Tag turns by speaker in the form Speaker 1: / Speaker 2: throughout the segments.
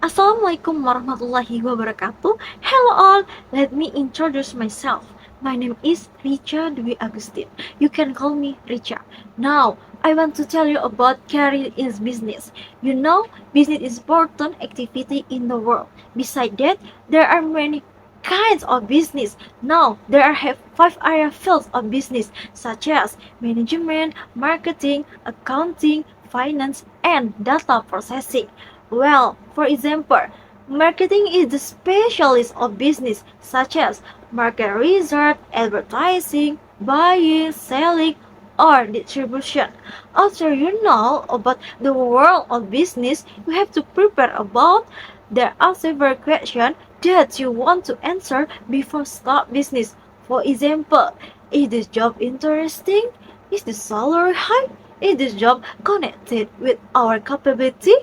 Speaker 1: Assalamualaikum warahmatullahi wabarakatuh. Hello all, let me introduce myself. My name is Richa Dwi Agustin. You can call me Richa. Now, I want to tell you about career in business. You know, business is important activity in the world. Besides that, there are many kinds of business. Now, there are five area fields of business such as management, marketing, accounting, finance, and data processing. Well, for example, marketing is the specialist of business such as market research, advertising, buying, selling, or distribution. After you know about the world of business, you have to prepare about there are several questions that you want to answer before start business. For example, is this job interesting? Is the salary high? Is this job connected with our capability?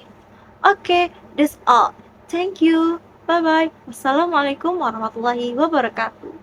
Speaker 1: Okay, that's all. Thank you. Bye bye. Wassalamualaikum warahmatullahi wabarakatuh.